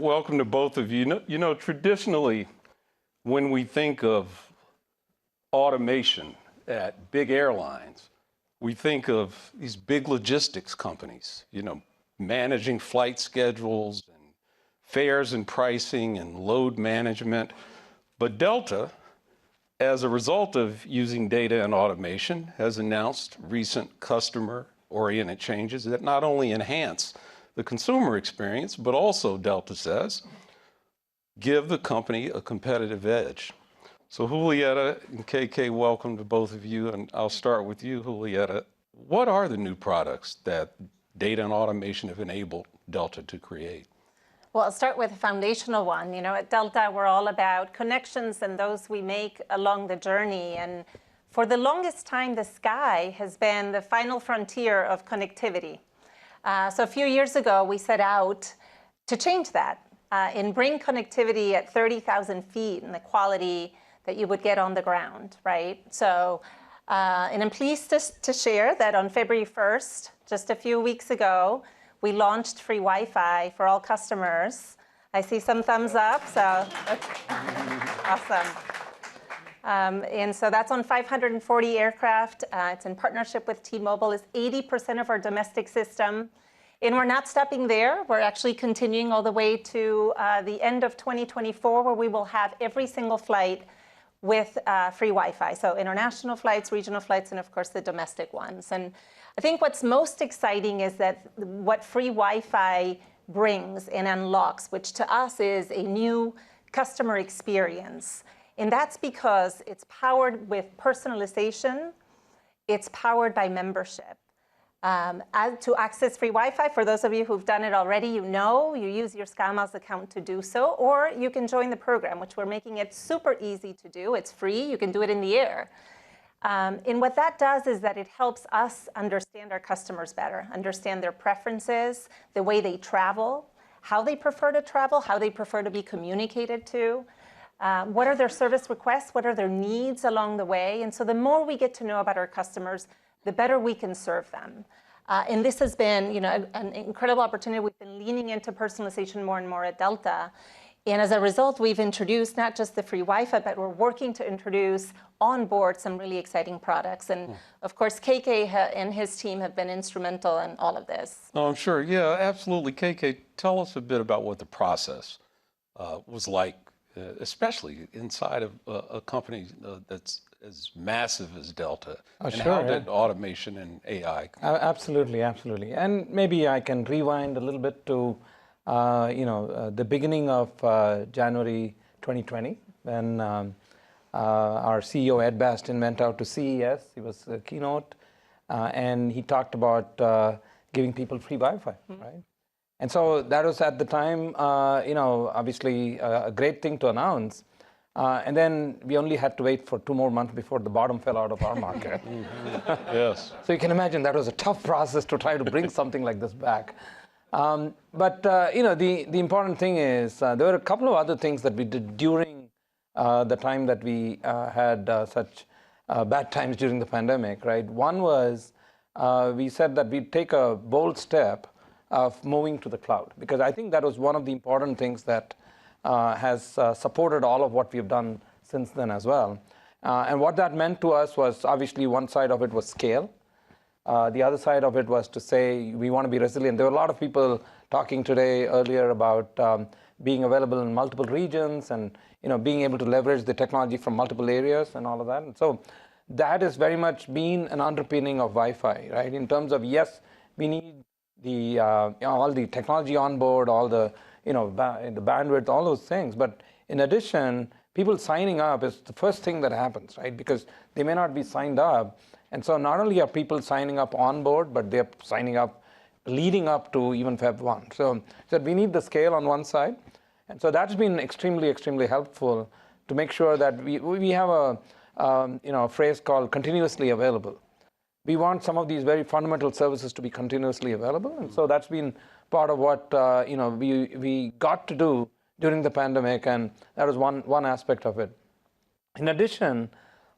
Welcome to both of you. Traditionally, when we think of automation at big airlines, we think of these big logistics companies, managing flight schedules and fares and pricing and load management. But Delta, as a result of using data and automation, has announced recent customer-oriented changes that not only enhance the consumer experience, but also, Delta says, give the company a competitive edge. So Julieta and KK, welcome to both of you, and I'll start with you, Julieta. What are the new products that data and automation have enabled Delta to create? Well, I'll start with a foundational one. At Delta, we're all about connections and those we make along the journey. And for the longest time, the sky has been the final frontier of connectivity. So a few years ago, we set out to change that and bring connectivity at 30,000 feet and the quality that you would get on the ground, right? So, and I'm pleased to share that on February 1st, just a few weeks ago, we launched free Wi-Fi for all customers. I see some thumbs up, so that's awesome. And so that's on 540 aircraft. It's in partnership with T-Mobile. It's 80% of our domestic system. And we're not stopping there. We're actually continuing all the way to the end of 2024, where we will have every single flight with free Wi-Fi. So international flights, regional flights, and of course the domestic ones. And I think what's most exciting is that what free Wi-Fi brings and unlocks, which to us is a new customer experience. And that's because it's powered with personalization. It's powered by membership. To access free Wi-Fi, for those of you who've done it already, you use your SkyMiles account to do so, or you can join the program, which we're making it super easy to do. It's free. You can do it in the air. And what that does is that it helps us understand our customers better, understand their preferences, the way they travel, how they prefer to travel, how they prefer to be communicated to, what are their service requests, what are their needs along the way. And so the more we get to know about our customers, the better we can serve them. And this has been an incredible opportunity. We've been leaning into personalization more and more at Delta. And as a result, we've introduced not just the free Wi-Fi, but we're working to introduce on board some really exciting products. And of course, KK and his team have been instrumental in all of this. Oh, I'm sure. Yeah, absolutely. KK, tell us a bit about what the process was like, especially inside of a company that's as massive as Delta. And sure, how did automation and AI? Absolutely, absolutely. And maybe I can rewind a little bit to the beginning of January 2020, when our CEO, Ed Bastian, went out to CES. He was a keynote, and he talked about giving people free Wi-Fi, right? And so that was at the time, obviously a great thing to announce. And then we only had to wait for 2 more months before the bottom fell out of our market. Yes. So you can imagine that was a tough process to try to bring something like this back. But the important thing is there were a couple of other things that we did during the time that we had such bad times during the pandemic, right? One was we said that we'd take a bold step of moving to the cloud, because I think that was one of the important things that has supported all of what we've done since then as well. And what that meant to us was, obviously, one side of it was scale. The other side of it was to say we want to be resilient. There were a lot of people talking today earlier about being available in multiple regions and being able to leverage the technology from multiple areas and all of that. And so that has very much been an underpinning of Wi-Fi, right? In terms of, yes, we need the all the technology on board, all the the bandwidth, all those things. But in addition, people signing up is the first thing that happens, right? Because they may not be signed up. And so not only are people signing up on board, but they're signing up leading up to even Feb 1. So we need the scale on one side. And so that's been extremely, extremely helpful to make sure that we have a phrase called continuously available. We want some of these very fundamental services to be continuously available. And so that's been part of what we got to do during the pandemic, and that was one aspect of it. In addition,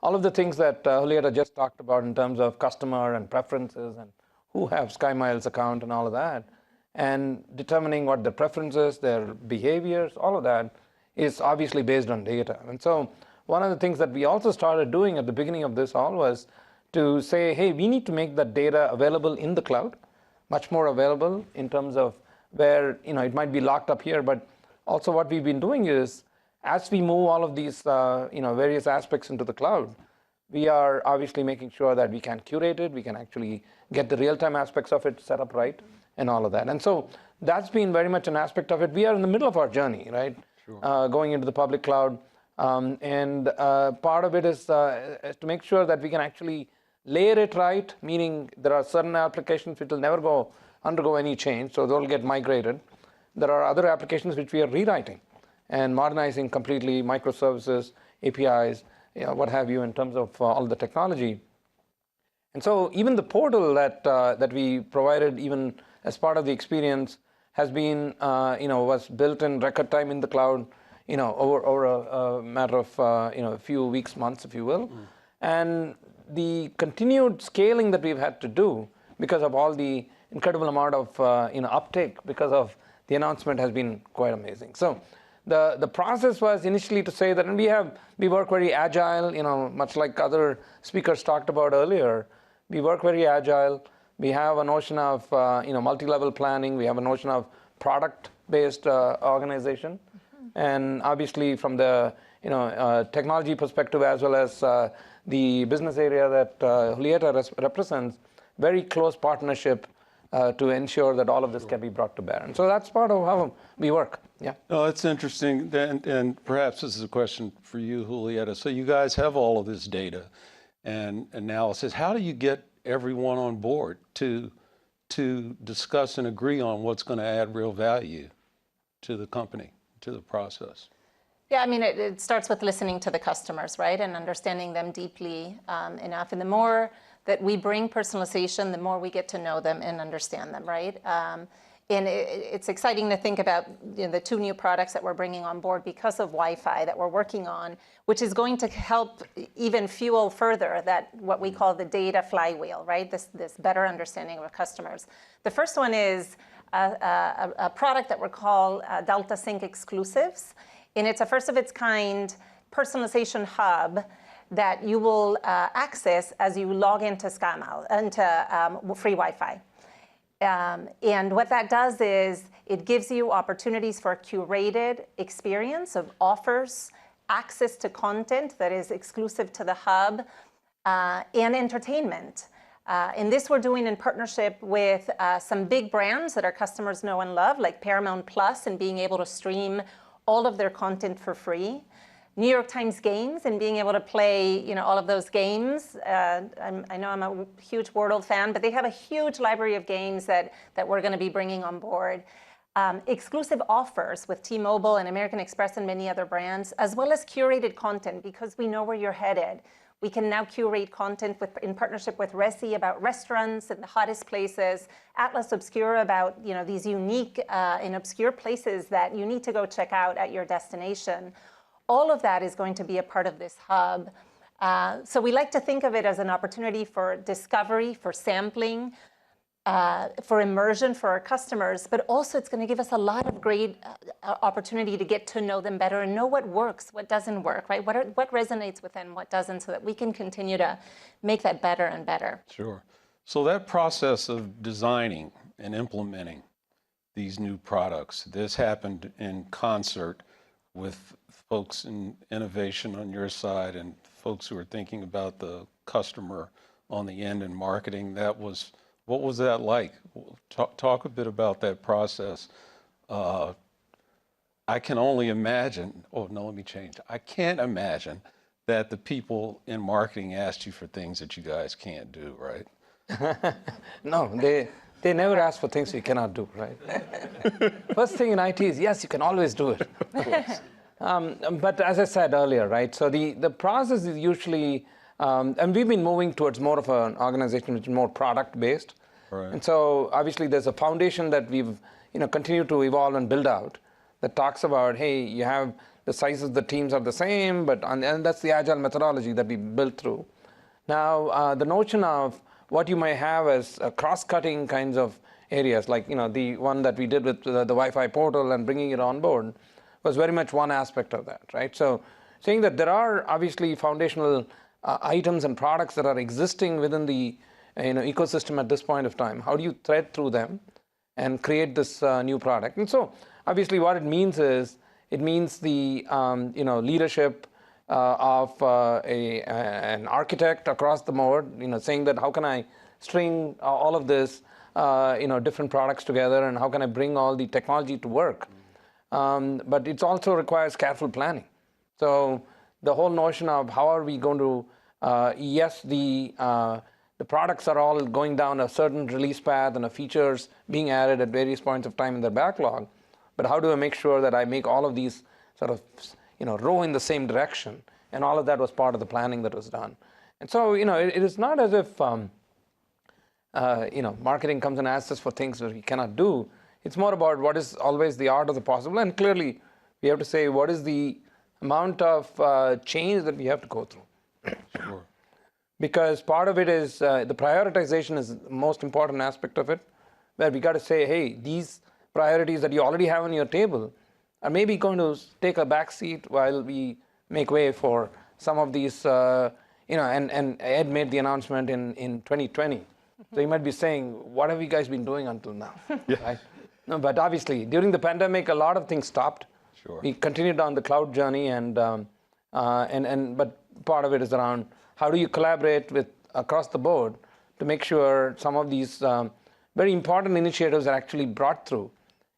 all of the things that Julieta just talked about in terms of customer and preferences and who have SkyMiles account and all of that, and determining what their preferences, their behaviors, all of that is obviously based on data. And so one of the things that we also started doing at the beginning of this all was to say, hey, we need to make that data available in the cloud, much more available in terms of where it might be locked up here. But also what we've been doing is, as we move all of these various aspects into the cloud, we are obviously making sure that we can curate it, we can actually get the real-time aspects of it set up right, and all of that. And so that's been very much an aspect of it. We are in the middle of our journey, right? Sure. Going into the public cloud. And part of it is to make sure that we can actually layer it right, meaning there are certain applications which will never undergo any change, so they'll get migrated. There are other applications which we are rewriting and modernizing completely, microservices, APIs, what have you, in terms of all the technology. And so even the portal that we provided, even as part of the experience, has been was built in record time in the cloud, over a matter of a few weeks, months, if you will. And the continued scaling that we've had to do because of all the incredible amount of uptake because of the announcement has been quite amazing. So the process was initially to say that, and we work very agile, much like other speakers talked about earlier. We work very agile. We have a notion of multi-level planning. We have a notion of product-based organization, and obviously from the technology perspective as well as the business area that Julieta represents, very close partnership to ensure that all of this can be brought to bear. And so that's part of how we work. Yeah. Oh, it's interesting, and perhaps this is a question for you, Julieta. So you guys have all of this data and analysis. How do you get everyone on board to discuss and agree on what's going to add real value to the company, to the process? Yeah, I mean, it starts with listening to the customers, right, and understanding them deeply enough. And the more that we bring personalization, the more we get to know them and understand them, right? And it's exciting to think about the 2 new products that we're bringing on board because of Wi-Fi that we're working on, which is going to help even fuel further that what we call the data flywheel, right? This better understanding of our customers. The first one is a product that we're calling Delta Sync Exclusives, and it's a first of its kind personalization hub that you will access as you log into SkyMiles, into free Wi-Fi. And what that does is it gives you opportunities for a curated experience of offers, access to content that is exclusive to the hub, and entertainment. And this we're doing in partnership with some big brands that our customers know and love, like Paramount Plus, and being able to stream all of their content for free. New York Times Games and being able to play, all of those games. I know I'm a huge Wordle fan, but they have a huge library of games that we're going to be bringing on board. Exclusive offers with T-Mobile and American Express and many other brands, as well as curated content, because we know where you're headed. We can now curate content in partnership with Resi about restaurants and the hottest places, Atlas Obscura about these unique and obscure places that you need to go check out at your destination. All of that is going to be a part of this hub. So we like to think of it as an opportunity for discovery, for sampling, for immersion for our customers, but also it's going to give us a lot of great opportunity to get to know them better and know what works, what doesn't work, right? What resonates with them, what doesn't, so that we can continue to make that better and better. Sure. So that process of designing and implementing these new products, this happened in concert with folks in innovation on your side and folks who are thinking about the customer on the end in marketing. What was that like? Talk a bit about that process. I can only imagine, let me change. I can't imagine that the people in marketing asked you for things that you guys can't do, right? No, they never ask for things you cannot do, right? First thing in IT is, yes, you can always do it. But as I said earlier, right, so the process is usually, and we've been moving towards more of an organization which is more product-based. Right. And so obviously there's a foundation that we've continued to evolve and build out that talks about, hey, you have the sizes of the teams are the same, and that's the agile methodology that we built through. Now, the notion of what you might have as cross-cutting kinds of areas, like the one that we did with the Wi-Fi portal and bringing it on board, was very much one aspect of that, right? So saying that there are obviously foundational items and products that are existing within the ecosystem at this point of time. How do you thread through them and create this new product? And so obviously what it means is, it means the leadership of an architect across the board, saying that how can I string all of this different products together, and how can I bring all the technology to work? But it also requires careful planning. So the whole notion of how are we going to, yes, the products are all going down a certain release path and the features being added at various points of time in their backlog, but how do I make sure that I make all of these sort of row in the same direction? And all of that was part of the planning that was done. And so it is not as if marketing comes and asks us for things that we cannot do. It's more about what is always the art of the possible, and clearly we have to say what is the amount of change that we have to go through. Sure. Because part of it is the prioritization is the most important aspect of it, where we got to say, hey, these priorities that you already have on your table are maybe going to take a back seat while we make way for some of these, and Ed made the announcement in 2020. So you might be saying, what have you guys been doing until now? Yeah. Right? No, but obviously, during the pandemic, a lot of things stopped. Sure. We continued on the cloud journey, but part of it is around how do you collaborate with across the board to make sure some of these very important initiatives are actually brought through,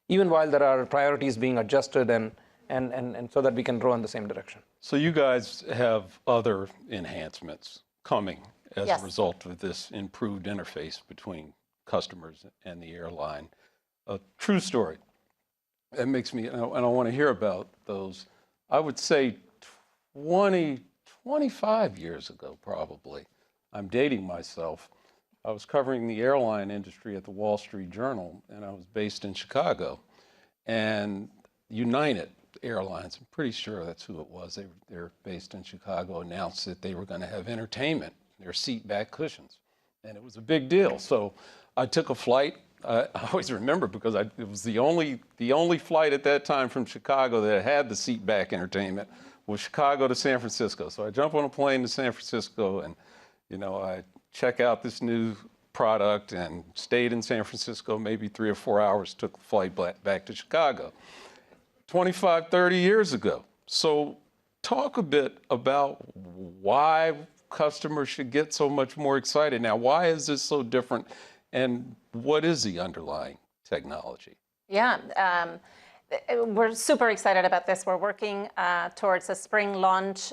even while there are priorities being adjusted, and so that we can row in the same direction. So you guys have other enhancements coming as Yes. a result of this improved interface between customers and the airline. A true story. That makes me, and I want to hear about those. I would say 25 years ago, probably. I'm dating myself. I was covering the airline industry at the Wall Street Journal, and I was based in Chicago. And United Airlines, I'm pretty sure that's who it was, they're based in Chicago, announced that they were going to have entertainment in their seat back cushions. And it was a big deal. So I took a flight. I always remember because it was the only flight at that time from Chicago that had the seat back entertainment was Chicago to San Francisco. So I jump on a plane to San Francisco, and I check out this new product and stayed in San Francisco maybe 3 or 4 hours, took the flight back to Chicago. 25, 30 years ago. So talk a bit about why customers should get so much more excited now. Why is this so different, and what is the underlying technology? Yeah, we're super excited about this. We're working towards a spring launch.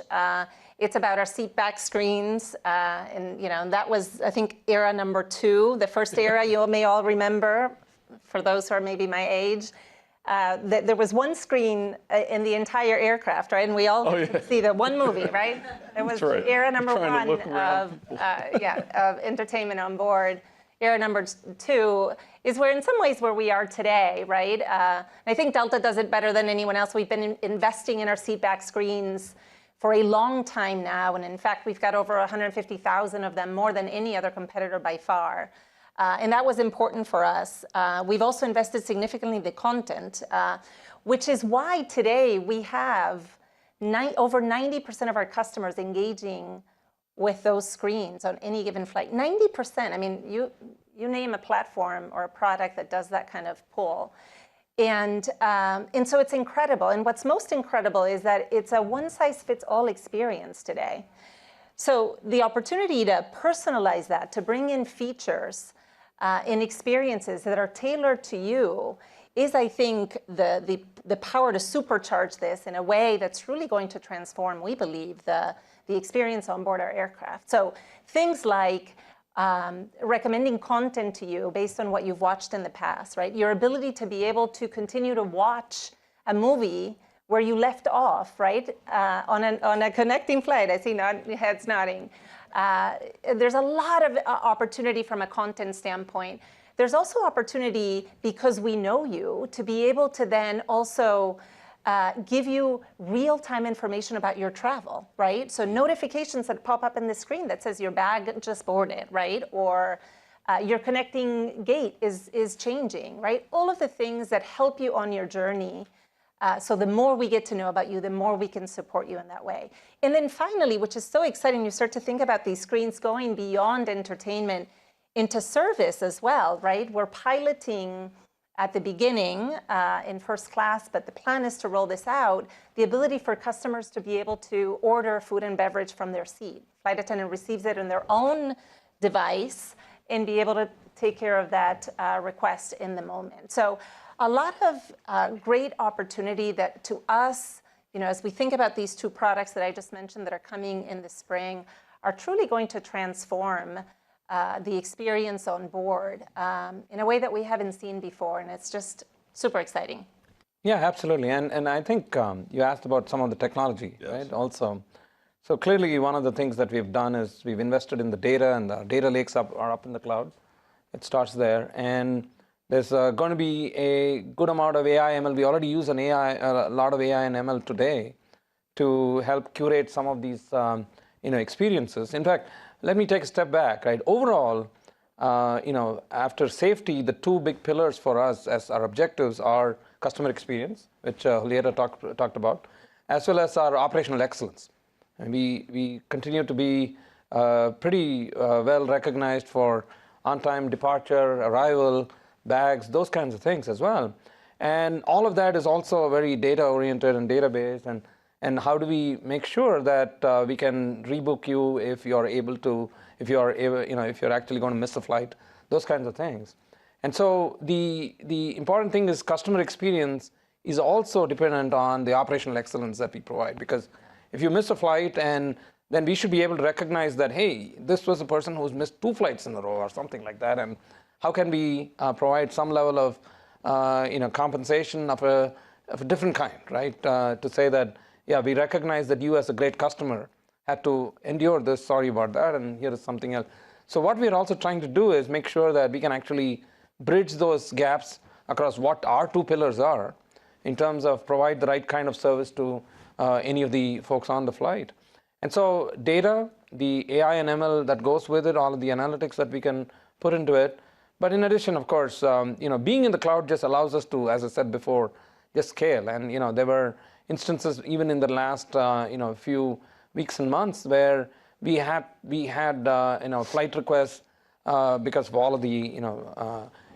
It's about our seat back screens, and that was, I think, era number 2. The first era you may all remember, for those who are maybe my age. There was one screen in the entire aircraft, right? And we all see the one movie, right? It was right. era number 1 of entertainment on board. Era number 2 is where, in some ways, where we are today, right? I think Delta does it better than anyone else. We've been investing in our seat back screens for a long time now, and in fact, we've got over 150,000 of them, more than any other competitor by far. And that was important for us. We've also invested significantly in the content, which is why today we have over 90% of our customers engaging with those screens on any given flight. 90%. I mean, you name a platform or a product that does that kind of pull. And so it's incredible. And what's most incredible is that it's a one-size-fits-all experience today. So the opportunity to personalize that, to bring in features in experiences that are tailored to you, is, I think, the power to supercharge this in a way that's really going to transform, we believe, the experience on board our aircraft. So things like recommending content to you based on what you've watched in the past, right? Your ability to be able to continue to watch a movie where you left off, right? On a connecting flight. I see heads nodding. There's a lot of opportunity from a content standpoint. There's also opportunity, because we know you, to be able to then also give you real-time information about your travel, right? So notifications that pop up in the screen that says your bag just boarded, right? Or Your connecting gate is changing, right? All of the things that help you on your journey. So the more we get to know about you, the more we can support you in that way. And then finally, which is so exciting, you start to think about these screens going beyond entertainment into service as well, right? We're piloting at the beginning in first class, but the plan is to roll this out, the ability for customers to be able to order food and beverage from their seat. Flight attendant receives it in their own device and be able to take care of that request in the moment. So a lot of great opportunity that to us, as we think about these two products that I just mentioned that are coming in the spring, are truly going to transform the experience on board in a way that we haven't seen before, and it's just super exciting. Yeah, absolutely. And I think you asked about some of the technology, yes, right? Also, so clearly one of the things that we've done is we've invested in the data, and the data lakes are up in the cloud. It starts there, and there's going to be a good amount of AI, ML. We already use a lot of AI and ML today to help curate some of these experiences. In fact, let me take a step back, right? Overall, after safety, the two big pillars for us as our objectives are customer experience, which Julieta talked about, as well as our operational excellence. And we continue to be pretty well recognized for on-time departure, arrival, bags, those kinds of things as well. And all of that is also very data-oriented and database. And how do we make sure that we can rebook you if you're actually going to miss a flight, those kinds of things. And so the important thing is customer experience is also dependent on the operational excellence that we provide. Because if you miss a flight, and then we should be able to recognize that, hey, this was a person who's missed 2 flights in a row or something like that. And how can we provide some level of compensation of a different kind, right? To say that, yeah, we recognize that you as a great customer had to endure this, sorry about that, and here is something else. So what we're also trying to do is make sure that we can actually bridge those gaps across what our 2 pillars are in terms of provide the right kind of service to any of the folks on the flight. And so data, the AI and ML that goes with it, all of the analytics that we can put into it. But in addition, of course, being in the cloud just allows us to, as I said before, just scale. And there were instances even in the last few weeks and months where we had flight requests because of all of the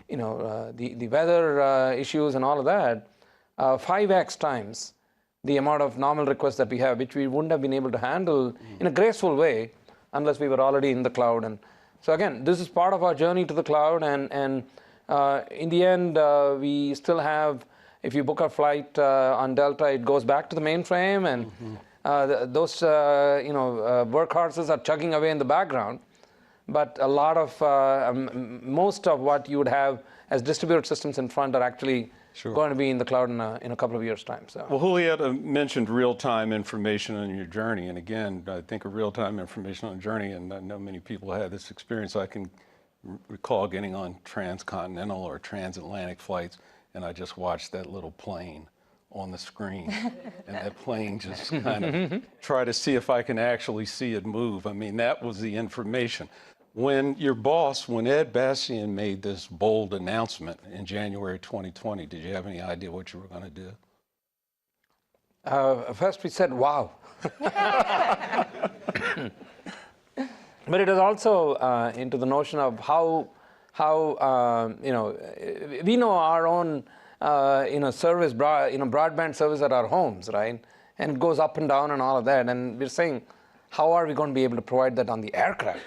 the weather issues and all of that, 5x times the amount of normal requests that we have, which we wouldn't have been able to handle in a graceful way unless we were already in the cloud. And so again, this is part of our journey to the cloud, and in the end, we still have. If you book a flight on Delta, it goes back to the mainframe, and those workhorses are chugging away in the background. But a lot of most of what you would have as distributed systems in front are actually going to be in the cloud in a couple of years' time. So. Well, Julieta mentioned real-time information on your journey, and again, I think of real-time information on journey, and I know many people had this experience. I can recall getting on transcontinental or transatlantic flights, and I just watched that little plane on the screen, and that plane just kind of try to see if I can actually see it move. I mean, that was the information. When your boss, when Ed Bastian made this bold announcement in January 2020, did you have any idea what you were going to do? First we said, wow. But it is also into the notion of how we know our own service, broadband service at our homes, right? And it goes up and down and all of that. And we're saying, how are we going to be able to provide that on the aircraft,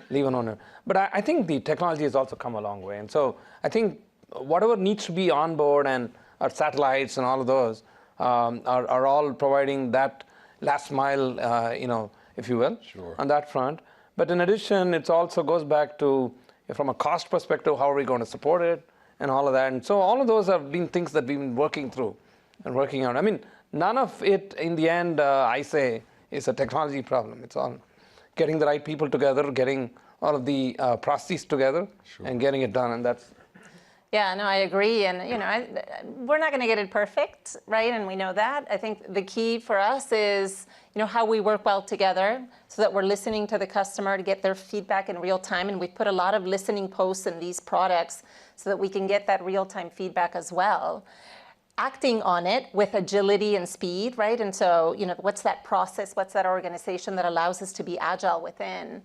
even on it? But I think the technology has also come a long way. And so I think whatever needs to be on board, and our satellites and all of those are all providing that last mile, if you will, on that front. But in addition, it also goes back to, from a cost perspective, how are we going to support it and all of that. And so all of those have been things that we've been working through and working out. I mean, none of it in the end, I say, is a technology problem. It's all getting the right people together, getting all of the processes together, and getting it done. And that's. Yeah, no, I agree. And, we're not going to get it perfect, right? And we know that. I think the key for us is, how we work well together so that we're listening to the customer to get their feedback in real time. And we've put a lot of listening posts in these products so that we can get that real-time feedback as well. Acting on it with agility and speed, right? And so, what's that process? What's that organization that allows us to be agile within?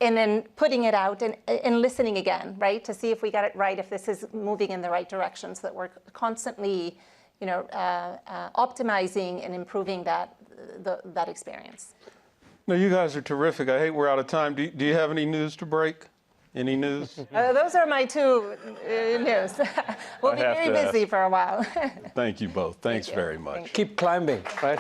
And then putting it out and listening again, right? To see if we got it right, if this is moving in the right direction, so that we're constantly, optimizing and improving that experience. No, you guys are terrific. I hate we're out of time. Do you have any news to break? Any news? Those are my two news. We'll be very busy for a while. Thank you both. Thanks very much. Keep climbing, right?